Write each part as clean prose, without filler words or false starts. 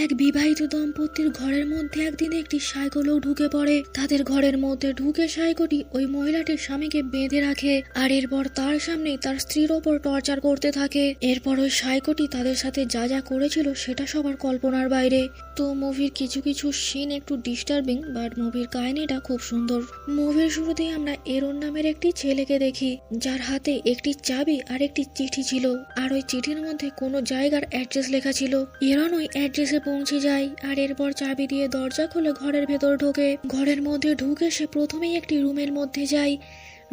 এক বিবাহিত দম্পতির ঘরের মধ্যে একদিন একটি সাইকো লোক ঢুকে পড়ে। তাদের ঘরের মধ্যে ঢুকে সাইকোটি ওই মহিলাটির স্বামীকে বেঁধে রাখে আর এরপর তার সামনে তার স্ত্রীর ওপর টর্চার করতে থাকে। এরপর ওই সাইকোটি তাদের সাথে যা যা করেছিল সেটা সবার কল্পনার বাইরে। তো মুভির কিছু কিছু সিন একটু ডিস্টার্বিং, বাট মুভির কাহিনীটা খুব সুন্দর। মুভির শুরুতেই আমরা এরন নামের একটি ছেলেকে দেখি, যার হাতে একটি চাবি আর একটি চিঠি ছিল, আর ওই চিঠির মধ্যে কোনো জায়গার অ্যাড্রেস লেখা ছিল। এরন ওই অ্যাড্রেসে পৌঁছে যায় আর এরপর চাবি দিয়ে দরজা খুলে ঘরের ভেতর ঢোকে। ঘরের মধ্যে ঢুকে সে প্রথমেই একটি রুমের মধ্যে যায়।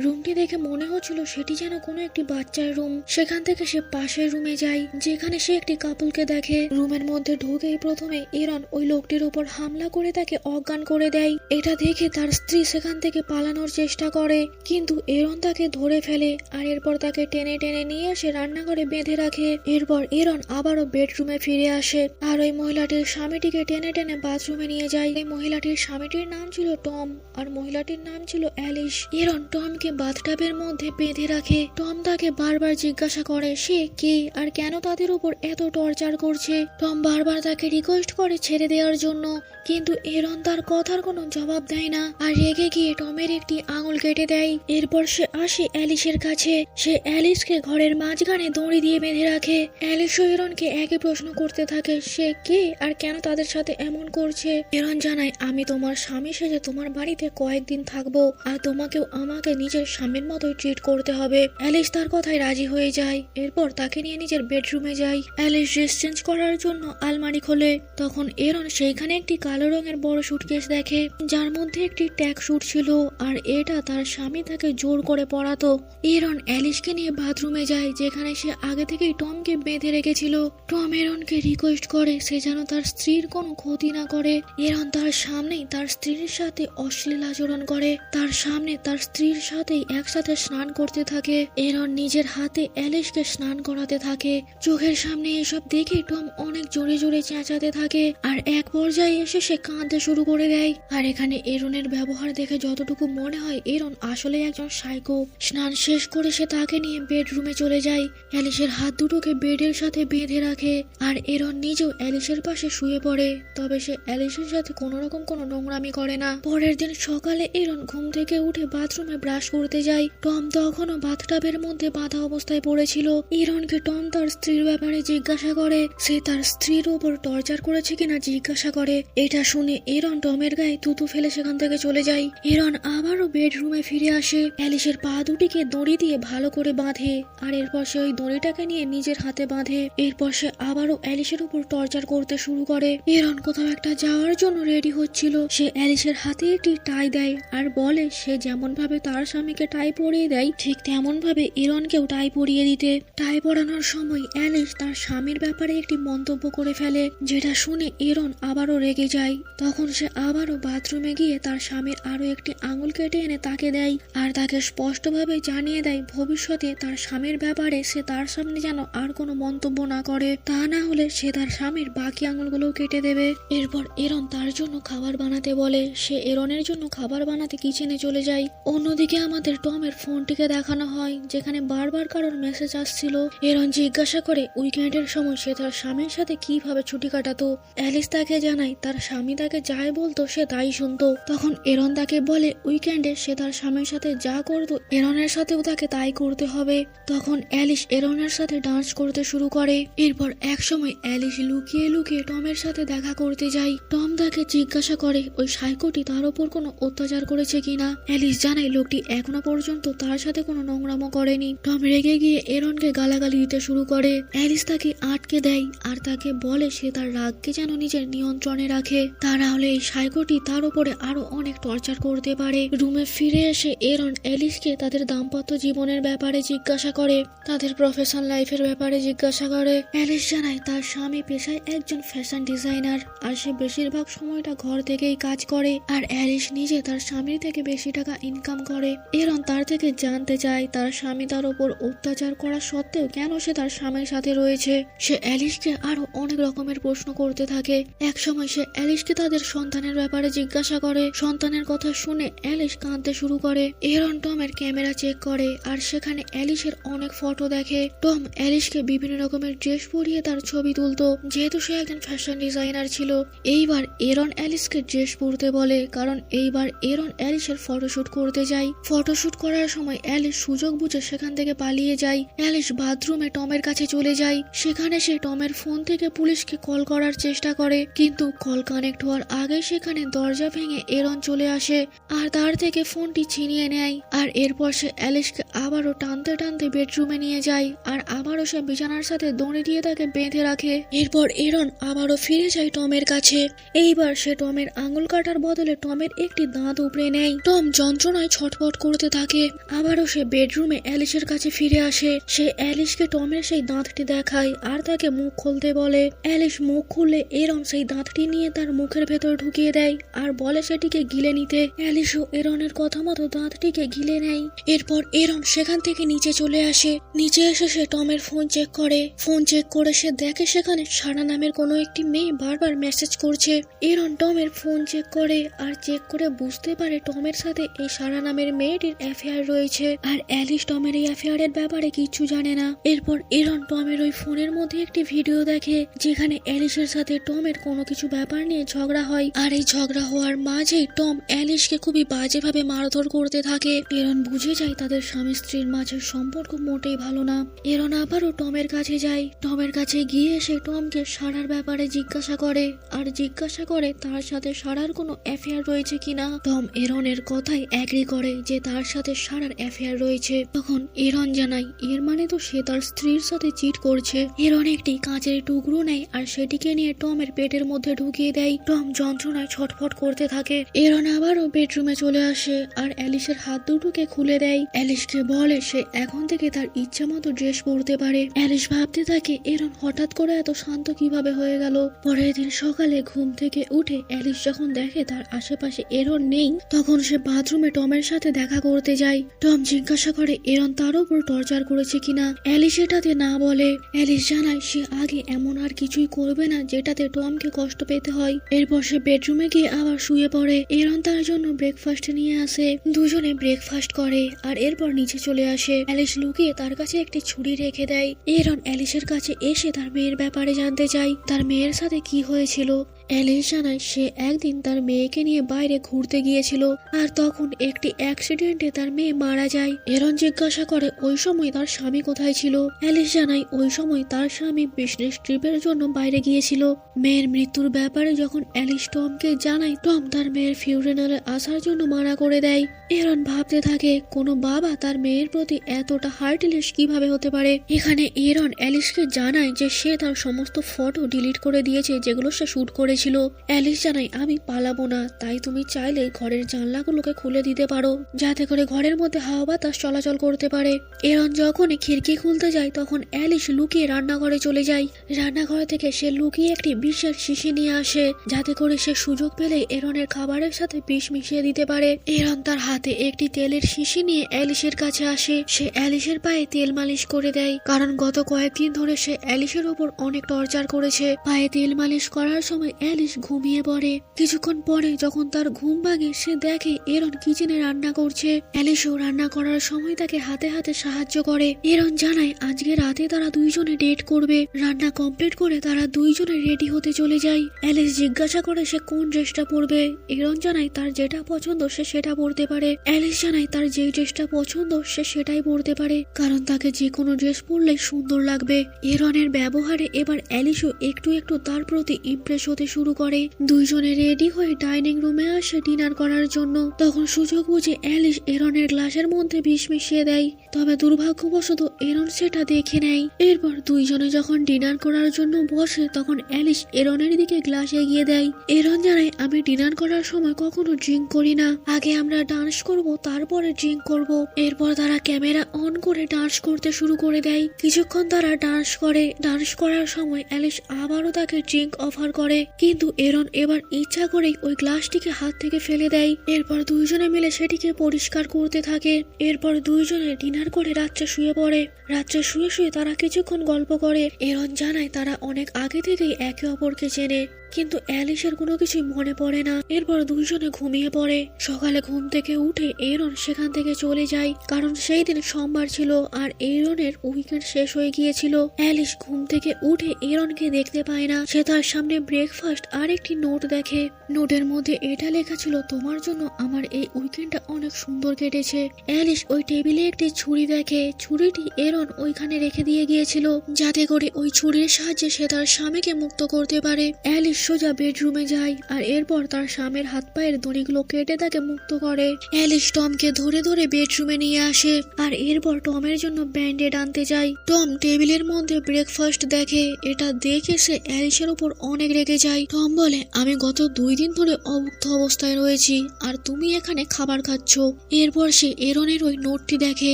রুমটি দেখে মনে হচ্ছিল সেটি যেন কোনো একটি বাচ্চার রুম। সেখান থেকে সে পাশের রুমে যায়, যেখানে সে একটি কাপলকে দেখে। রুমের মধ্যে ঢুকেই প্রথমে এরন ওই লোকটির উপর হামলা করে তাকে অজ্ঞান করে দেয়। এটা দেখে তার স্ত্রী সেখান থেকে পালানোর চেষ্টা করে, কিন্তু এরন তাকে ধরে ফেলে আর এরপর তাকে টেনে টেনে নিয়ে এসে রান্নাঘরে বেঁধে রাখে। এরপর এরন আবারও বেডরুমে ফিরে আসে আর ওই মহিলাটির স্বামীটিকে টেনে টেনে বাথরুমে নিয়ে যায়। এই মহিলাটির স্বামীটির নাম ছিল টম আর মহিলাটির নাম ছিল অ্যালিস। এরন টমকে বাথটাবের মধ্যে বেঁধে রাখে। টম তাকে বারবার জিজ্ঞাসা করে সে কে আর কেন তাদের উপর এত টর্চার করছে। টম বারবার তাকে রিকোয়েস্ট করে ছেড়ে দেওয়ার জন্য, কিন্তু এরন তার কথার কোনো জবাব দেয় না আর রেগে গিয়ে টমের একটি আঙুল কেটে দেয়। এরপর সে আসে অ্যালিসের কাছে। সে অ্যালিসকে ঘরের মাঝখানে দড়ি দিয়ে বেঁধে রাখে। অ্যালিস ও এরনকে একই প্রশ্ন করতে থাকে সে কে আর কেন তাদের সাথে এমন করছে। এরন জানায় আমি তোমার স্বামী সেজে তোমার বাড়িতে কয়েকদিন থাকবো আর তোমাকেও আমাকে নিজের স্বামীর মতোই ট্রিট করতে হবে। অ্যালিস তার কথায় রাজি হয়ে যায়। এরপর তাকে নিয়ে নিজের বেডরুমে যায়। অ্যালিস ড্রেস চেঞ্জ করার জন্য আলমারি খোলে। তখন এরন সেইখানে একটি কালো রঙের বড় সুটকেস দেখে, যার মধ্যে একটি ট্যাগ স্যুট ছিল আর এটা তার স্বামী তাকে জোর করে পরাতো। এরন অ্যালিসকে নিয়ে বাথরুমে যায়, যেখানে সে আগে থেকেই টমকে বেঁধে রেখেছিল। টম এরনকে রিকোয়েস্ট করে সে যেন তার স্ত্রীর কোনো ক্ষতি না করে। এরন তার সামনেই তার স্ত্রীর সাথে অশ্লীল আচরণ করে, তার সামনে তার স্ত্রীর সাথেই একসাথে স্নান করতে থাকে। এরন নিজের হাতে অ্যালিসকে স্নান করাতে থাকে। চোখের সামনে এসব দেখে টম অনেক জোরে জোরে চেঁচাতে থাকে আর এক পর্যায়ে এসে সে কাঁদতে শুরু করে দেয়। আর এখানে এরনের ব্যবহার দেখে যতটুকু মনে হয় এরন আসলে একজন সাইকো। স্নান শেষ করে সে তাকে নিয়ে বেডরুমে চলে যায়। অ্যালিসের হাত দুটোকে বেডের সাথে বেঁধে রাখে আর এরন নিজেও অ্যালিসের পাশে শুয়ে পড়ে, তবে সে অ্যালিসের সাথে কোনো রকম কোনো নোংরামি করে না। পরের দিন সকালে এরন ঘুম থেকে উঠে বাথরুমে ব্রাশ করতে যায়। টম তখনও বাথটাবের মধ্যে বাঁধা অবস্থায় পড়েছিল। এরনকে টম তার স্ত্রীর ব্যাপারে জিজ্ঞাসা করে, সে তার স্ত্রীর ওপর টর্চার করেছে কিনা জিজ্ঞাসা করে। এটা শুনে এরন টমের গায়ে থুতু ফেলে সেখান থেকে চলে যায়। এরন আবারও বেডরুমে ফিরে আসে। অ্যালিসের পা দুটিকে দড়ি দিয়ে ভালো করে বাঁধে আর এরপর সে ওই দড়িটাকে নিয়ে নিজের হাতে বাঁধে। এরপর সে আবারও অ্যালিসের উপর টর্চার করতে শুরু করে। এরন কোথাও একটা যাওয়ার জন্য রেডি হচ্ছিল। সে অ্যালিসের হাতে একটি টাই দেয় আর বলে সে যেমন ভাবে তার স্বামীকে টাই পরিয়ে দেয় ঠিক তেমন ভাবে এরনকেও টাই পরিয়ে দিতে। টাই পরানোর সময় অ্যালিস তার স্বামীর ব্যাপারে একটি মন্তব্য করে ফেলে, যেটা শুনে এরন আবারও রেগে যায়। তখন সে আবারও বাথরুমে গিয়ে তার স্বামীর আরো একটি আঙুল কেটে এনে তাকে দেয় আর তাকে স্পষ্টভাবে জানিয়ে দেয় ভবিষ্যতে তার স্বামীর ব্যাপারে সে তার সামনে যেন আর কোনো মন্তব্য না করে, তা না হলে সে তার স্বামীর বাকি আঙুলগুলোও কেটে দেবে। এরপর এরন তার জন্য খাবার বানাতে বলে। সে এরনের জন্য খাবার বানাতে কিচেনে চলে যায়। অন্যদিকে আমাদের টমের ফোনটিকে দেখানো হয়, যেখানে বারবার কারোর মেসেজ আসছিল। এরন জিজ্ঞাসা করে উইকেন্ডের সময় সে তার স্বামীর সাথে কিভাবে ছুটি কাটাতো। অ্যালিস তাকে জানায় তার স্বামী তাকে যাই বলতো সে তাই শুনতো। তখন এরন তাকে বলে উইকেন্ডে সে তার স্বামীর সাথে যা করতো এরনের সাথেও তাকে তাই করতে হবে। তখন অ্যালিস এরনের সাথে ডান্স করতে শুরু করে। এরপর একসময় অ্যালিস লুকিয়ে লুকিয়ে টমের সাথে দেখা করতে যায়। টম তাকে জিজ্ঞাসা করে ওই সাইকোটি তার উপর কোনো অত্যাচার করেছে কিনা। অ্যালিস জানায় লোকটি এখনো পর্যন্ত তার সাথে কোনো নোংরামো করেনি। টম রেগে গিয়ে এরনকে গালাগালি দিতে শুরু করে। অ্যালিস তাকে আটকে দেয় আর তাকে বলে সে তার রাগকে যেন নিজের নিয়ন্ত্রণে রাখে, তা না হলে এই সাইকোটি তার উপরে আরো অনেক টর্চার করতে পারে। রুমে ফিরে এসে এরন অ্যালিসকে তাদের দাম্পত্য জীবনের ব্যাপারে জিজ্ঞাসা করে, তাদের প্রফেশনাল লাইফের ব্যাপারে জিজ্ঞাসা করে। অ্যালিস জানায় তার স্বামী পেশায় একজন ফ্যাশন ডিজাইনার আর সে বেশিরভাগ সময়টা ঘর থেকেই কাজ করে আর অ্যালিস নিজে তার স্বামীর থেকে বেশি টাকা ইনকাম করে। এরন তার থেকে জানতে চায় তার স্বামী তার উপর অত্যাচার করা সত্ত্বেও কেন সে তার স্বামীর সাথে রয়েছে। সে অ্যালিসকে আরো অনেক রকমের প্রশ্ন করতে থাকে। এক সময় সে অ্যালিসকে তাদের সন্তানের ব্যাপারে জিজ্ঞাসা করে। সন্তানের কথা শুনে অ্যালিস কাঁদতে শুরু করে। এরন টমের ক্যামেরা চেক করে আর সেখানে অ্যালিসের অনেক ফটো দেখে। টম অ্যালিসকে বিভিন্ন রকমের ড্রেস পরিয়ে তার ছবি তুলতো, যেহেতু সে একজন ফ্যাশন ডিজাইনার ছিল। এইবার এরন অ্যালিসকে ড্রেস পরতে বলে, কারণ এইবার এরন অ্যালিসের ফটোশুট করতে যায়। ফটোশুট করার সময় অ্যালিস সুযোগ বুঝে সেখান থেকে পালিয়ে যায়। অ্যালিস বাথরুমে টমের কাছে চলে যায়। সেখানে সে টমের ফোন থেকে পুলিশকে কল করার চেষ্টা করে, কিন্তু কল কানেক্ট হওয়ার আগে সেখানে দরজা ভেঙে এরন চলে আসে আর তার থেকে ফোনটি ছিনিয়ে নেয়। আর এরপর সে অ্যালিসকে আবারও টানতে টানতে বেডরুমে নিয়ে যায় আর আবারও সে বিছানার সাথে দড়ি দিয়ে তাকে বেঁধে রাখে। এরপর এরন আবারও ফিরে যায় টমের কাছে। এইবার সে টমের আঙুল কাটার বদলে টমের একটি দাঁত উপড়ে নেয়। টম যন্ত্রণায় ছটফট করতে থাকে। আবারও সে বেডরুমে অ্যালিসের কাছে ফিরে আসে। সে অ্যালিসকে টমের সেই দাঁতটি দেখায় আর তাকে মুখ খুলতে বলে। অ্যালিস মুখ খুললে এরন সেই দাঁতটি নিয়ে তার মুখের ভেতর ঢুকিয়ে দেয় আর বলে সেটিকে গিলে নিতে। অ্যালিসও এরনের কথা মতো দাঁতটিকে গিলে নেয়। এরপর এরন সেখান থেকে নিচে চলে আসে। নিচে এসে সে টমের ফোন চেক করে। ফোন চেক করে সে দেখে সেখানে সারা নামের কোনো একটি মেয়ে বারবার মেসেজ করছে। এরন টমের ফোন চেক করে আর চেক করে বুঝতে পারে টমের সাথে এই সারা নামের মেয়েটির অ্যাফেয়ার রয়েছে। আর অ্যালিস টমের এই অ্যাফেয়ারের ব্যাপারে কিচ্ছু জানে না। এরপর এরন টমের ওই ফোনের মধ্যে একটি ভিডিও দেখে যেখানে অ্যালিসের সাথে টমের কোনো কিছু ব্যাপার নিয়ে ঝগড়া হয়। আর এই ঝগড়া হওয়ার মাঝেই টম অ্যালিসকে খুবই বাজেভাবে মারধর করতে থাকে। এরন বুঝে যায় তাদের স্বামী স্ত্রীর মাঝের সম্পর্ক মোটেই ভালো না। এরন আবারও টমের কাছে যায়। টমের কাছে গিয়ে সে টমকে সারার ব্যাপারে জিজ্ঞাসা করে আর জিজ্ঞাসা করে তার সাথে সারার কোনো অ্যাফেয়ার রয়েছে কিনা। টম এরনের কথাই এগ্রি করে যে তার সাথে সারার অ্যাফেয়ার রয়েছে। তখন এরন জানায় এর মানে তো সে তার স্ত্রীর সাথে চিট করছে। এরন একটি কাঁচের টুকরো নেয় আর সেটিকে নিয়ে টমের পেটের মধ্যে ঢুকিয়ে দেয়। টম যন্ত্রণায় ছটফট করতে থাকে। এরন আবারও বেডরুমে চলে আসে আর অ্যালিসের হাত দুটোকে খুলে দেয়। অ্যালিসকে বলে সে এখন থেকে তার ইচ্ছা মতো ড্রেস পরতে পারে। অ্যালিস ভাবতে থাকে এরন হঠাৎ করে এত শান্ত কিভাবে হয়ে গেল। পরের দিন সকালে ঘুম থেকে উঠে অ্যালিস যখন দেখে তার আশেপাশে এরন নেই, তখন সে বাথরুমে টমের সাথে দেখা করতে যায়। টম জিজ্ঞাসা করে এরন তার উপর টর্চার করেছে কিনা। অ্যালিস এটাতে না বলে। অ্যালিস জানায় সে আগে এমন আর কিছুই করবে না যেটাতে টমকে কষ্ট পেতে হয়। এরপর সে বেডরুমে গিয়ে আবার শুয়ে পড়ে। এরন তার জন্য ব্রেকফাস্ট নিয়ে আসে। দুজনে ব্রেকফাস্ট করে আর এরপর নিচে চলে আসে। অ্যালিস লুকিয়ে তার কাছে একটি ছুরি রেখে দেয়। এরন অ্যালিসের কাছে এসে তার মেয়ের ব্যাপারে জানতে চায় তার মেয়ের সাথে কি হয়েছিল। অ্যালিস জানায় সে একদিন তার মেয়েকে নিয়ে বাইরে ঘুরতে গিয়েছিল আর তখন একটি অ্যাক্সিডেন্টে তার মেয়ে মারা যায়। এরন জিজ্ঞাসা করে ওই সময় তার স্বামী কোথায় ছিল। অ্যালিস জানায় ওই সময় তার স্বামী বিজনেস ট্রিপের জন্য বাইরে গিয়েছিল। মেয়ের মৃত্যুর ব্যাপারে যখন অ্যালিস টমকে জানায়, টম তার মেয়ের ফিউনারালে আসার জন্য মানা করে দেয়। এরন ভাবতে থাকে কোনো বাবা তার মেয়ের প্রতি এতটা হার্টলেস কিভাবে হতে পারে। এখানে এরন অ্যালিসকে জানায় যে সে তার সমস্ত ফটো ডিলিট করে দিয়েছে যেগুলো সে শুট করেছিল। অ্যালিস জানায় আমি পালাবো না, তাই তুমি চাইলে ঘরের জানলাগুলোকে খুলে দিতে পারো যাতে করে ঘরের মধ্যে হাওয়া বাতাস চলাচল করতে পারে। এরন যখনই খিড়কি খুলতে যায় তখন অ্যালিস লুকিয়ে রান্নাঘরে চলে যায়। রান্নাঘর থেকে সে লুকিয়ে একটি বিষের শিশি নিয়ে আসে যাতে করে সে সুযোগ পেলে এরনের খাবারের সাথে বিষ মিশিয়ে দিতে পারে। এরন তার হাতে একটি তেলের শিশি নিয়ে অ্যালিসের কাছে আসে। সে অ্যালিসের পায়ে তেল মালিশ করে দেয়, কারণ গত কয়েকদিন ধরে সে অ্যালিসের উপর অনেক টর্চার করেছে। পায়ে তেল মালিশ করার সময় অ্যালিস ঘুমিয়ে পড়ে। কিছুক্ষণ পরে যখন তার ঘুম ভাঙে সে দেখে এরন কিচেনে রান্না করছে। অ্যালিসও রান্না করার সময় তাকে হাতে হাতে সাহায্য করে। এরন জানায় আজকে রাতে তারা দুইজনে ডেট করবে। রান্না কমপ্লিট করে তারা দুইজনে রেডি হতে চলে যায়। অ্যালিস জিজ্ঞাসা করে সে কোন ড্রেসটা পরবে। এরন জানায় তার যেটা পছন্দ সে সেটা পরতে পারে। অ্যালিস জানায় তার যে ড্রেসটা পছন্দ সে সেটাই পরতে পারে, কারণ তাকে যে কোনো ড্রেস পরলেই সুন্দর লাগবে। এরনের ব্যবহারে এবার অ্যালিসও একটু একটু তার প্রতি ইমপ্রেস হতে শুরু করে। দুইজনে রেডি হয়ে ডাইনিং রুমে আসে ডিনার করার জন্য। তখন সুযোগ বুঝে অ্যালিস এরনের গ্লাসের মধ্যে বিষ মিশিয়ে দেয়। তবে দুর্ভাগ্যবশত এরন সেটা দেখে নেয়। এরপর দুইজনে যখন ডিনার করার জন্য বসে তখন অ্যালিস এরনের দিকে গ্লাস এগিয়ে দেয়। এরন জানায়, আমি ডিনার করার সময় কখনো ড্রিঙ্ক করি না, আগে আমরা ডান্স করব তারপরে ড্রিঙ্ক করব। এরপর তারা ক্যামেরা অন করে ডান্স করতে শুরু করে দেয়। কিছুক্ষণ তারা ডান্স করে। ডান্স করার সময় অ্যালিস আবারও তাকে ড্রিঙ্ক অফার করে, কিন্তু এরন এবার ইচ্ছা করেই ওই গ্লাসটিকে হাত থেকে ফেলে দেয়। এরপর দুইজনে মিলে সেটিকে পরিষ্কার করতে থাকে। এরপর দুইজনে ডিনার করে রাত্রে শুয়ে পড়ে। রাত্রে শুয়ে শুয়ে তারা কিছুক্ষণ গল্প করে। এরন জানায় তারা অনেক আগে থেকেই একে অপরকে চেনে, কিন্তু অ্যালিসের কোনো কিছুই মনে পড়ে না। এরপর দুইজনে ঘুমিয়ে পড়ে। সকালে ঘুম থেকে উঠে এরন সেখান থেকে চলে যায়, কারণ সেই দিন সোমবার ছিল আর এরনের উইকেন্ড শেষ হয়ে গিয়েছিল। অ্যালিস ঘুম থেকে উঠে এরনকে দেখতে পায় না। সে তার সামনে ব্রেকফাস্ট আর একটি নোট দেখে। নোটের মধ্যে এটা লেখা ছিল, তোমার জন্য আমার এই উইকেন্ডটা অনেক সুন্দর কেটেছে। অ্যালিস ওই টেবিলে একটি ছুরি দেখে। ছুরিটি এরন ওইখানে রেখে দিয়ে গিয়েছিল, যাতে করে ওই ছুরির সাহায্যে সে তার স্বামীকে মুক্ত করতে পারে। অ্যালিস সোজা বেডরুমে যায় আর এরপর তার স্বামীর হাত পায়ের দড়িগুলো কেটে তাকে মুক্ত করে। অ্যালিস টমকে ধরে ধরে বেডরুমে নিয়ে আসে আর এরপর টমের জন্য ব্যান্ডেড আনতে যায়। টম টেবিলের মধ্যে ব্রেকফাস্ট দেখে। এটা দেখে সে অ্যালিসের উপর অনেক রেগে যায়। টম বলে, আমি গত 2 দিন ধরে অভুক্ত অবস্থায় রয়েছি আর তুমি এখানে খাবার খাচ্ছ। এরপর সে এরনের ওই নোটটি দেখে।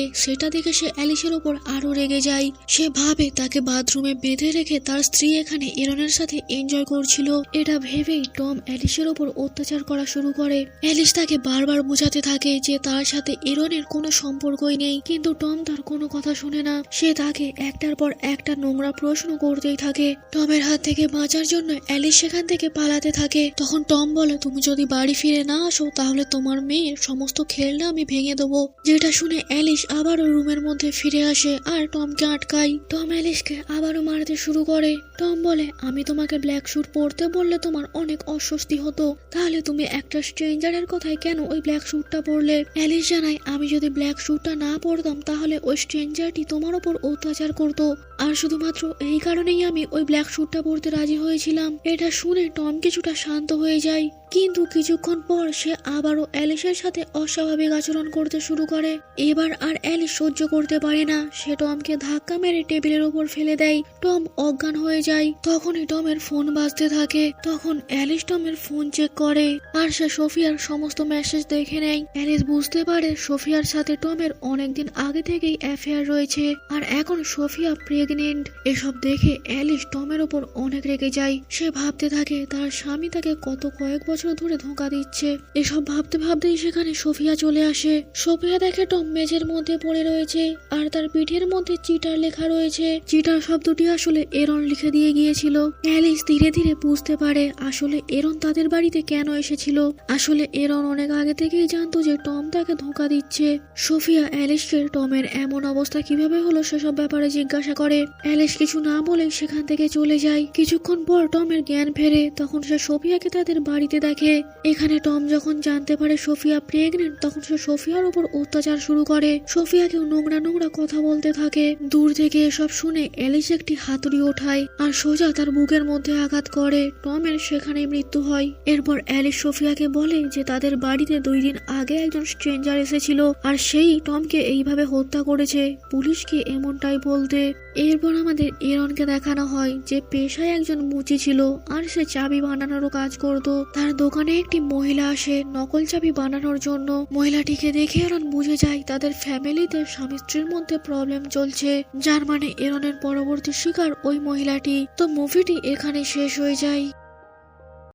সেটা দেখে সে অ্যালিসের উপর আরো রেগে যায়। সে ভাবে তাকে বাথরুমে বেঁধে রেখে তার স্ত্রী এখানে এরনের সাথে এনজয় করছিল। এটা ভেবেই টম অ্যালিসের ওপর অত্যাচার করা শুরু করে। অ্যালিস তাকে বারবার বোঝাতে থাকে যে তার সাথে এরনের কোনো সম্পর্কই নেই, কিন্তু টম তার কোনো কথা শুনে না। সে তাকে একটার পর একটা নোংরা প্রশ্ন করতেই থাকে। টমের হাত থেকে বাঁচার জন্য অ্যালিস সেখান থেকে পালাতে থাকে। তখন টম বলে, তুমি যদি বাড়ি ফিরে না আসো তাহলে তোমার মেয়ের সমস্ত খেলনা আমি ভেঙে দেবো। যেটা শুনে অ্যালিস আবারও রুমের মধ্যে ফিরে আসে আর টমকে আটকায়। টম অ্যালিসকে আবারও মারতে শুরু করে। টম বলে, আমি তোমাকে ব্ল্যাক স্যুট পরতে বললে তোমার অনেক অস্বস্তি হতো, তাহলে তুমি একটা স্ট্রেঞ্জারের কথায় কেন ওই ব্ল্যাক স্যুটটা পরলে? অ্যালিস জানায়, আমি যদি ব্ল্যাক স্যুটটা না পরতাম তাহলে ওই স্ট্রেঞ্জারটি তোমার ওপর অত্যাচার করতো, আর শুধুমাত্র এই কারণেই আমি ওই ব্ল্যাক স্যুটটা পরতে রাজি হয়েছিলাম। এটা শুনে টম কিছুটা শান্ত হয়ে যায়, কিন্তু কিছুক্ষণ পর সে আবারও অ্যালিসের সাথে অস্বাভাবিক আচরণ করতে শুরু করে। এবার আর অ্যালিস সহ্য করতে পারে না। সে টমকে ধাক্কা মেরে টেবিলের উপর ফেলে দেয়। টম অজ্ঞান হয়ে যায়। তখনই টমের ফোন বাজতে থাকে। তখন অ্যালিস টমের ফোন চেক করে আর সে সোফিয়ার সমস্ত মেসেজ দেখে নেয়। অ্যালিস বুঝতে পারে সোফিয়ার সাথে টমের অনেকদিন আগে থেকেই অ্যাফেয়ার রয়েছে আর এখন সোফিয়া প্রেগনেন্ট। এসব দেখে অ্যালিস টমের ওপর অনেক রেগে যায়। সে ভাবতে থাকে তার স্বামী তাকে কয়েক বছর ধরে ধোঁকা দিচ্ছে। এসব ভাবতে ভাবতেই সেখানে সোফিয়া চলে আসে। সোফিয়া দেখে টম মেঝের মধ্যে পড়ে রয়েছে আর তার পিঠের মধ্যে চিটার লেখা রয়েছে। চিটার শব্দটি আসলে এরন লিখে দিয়ে গিয়েছিল। অ্যালিস ধীরে ধীরে বুঝতে পারে আসলে এরন তাদের বাড়িতে কেন এসেছিল। আসলে এরন অনেক আগে থেকেই জানতো যে টম তাকে ধোঁকা দিচ্ছে। সোফিয়া অ্যালিসকে টমের এমন অবস্থা কিভাবে হলো সেসব ব্যাপারে জিজ্ঞাসা করে। অ্যালিস কিছু না বলে সেখান থেকে চলে যায়। কিছুক্ষণ পর টমের জ্ঞান ফেরে। তখন সে সোফিয়াকে তাদের বাড়িতে দেখে। এখানে টম যখন জানতে পারে সোফিয়া প্রেগনেন্ট তখন সে সোফিয়ার উপর অত্যাচার শুরু করে। সোফিয়াকেও নোংরা নোংরা কথা বলতে থাকে। দূর থেকে এসব শুনে অ্যালিস একটি হাতুড়ি ওঠায় আর সোজা তার বুকের মধ্যে আঘাত করে। টমের সেখানেই মৃত্যু হয়। এরপর অ্যালিস সোফিয়াকে বলে যে তাদের বাড়িতে 2 দিন আগে একজন স্ট্রেঞ্জার এসেছিল আর সেই টমকে এইভাবে হত্যা করেছে। পুলিশকে এমনটাই বলতে। এরপর আমাদের এরনকে দেখানো হয় যে পেশায় একজন মুচি ছিল আর সে চাবি বানানোরও কাজ করত। তার দোকানে একটি মহিলা আসে নকল চাবি বানানোর জন্য। মহিলাটিকে দেখে এরন বুঝে যায় তাদের ফ্যামিলিতে স্বামী স্ত্রীর মধ্যে প্রবলেম চলছে, যার মানে এরনের পরবর্তী শিকার ওই মহিলাটি। তো মুভিটি এখানে শেষ হয়ে যায়।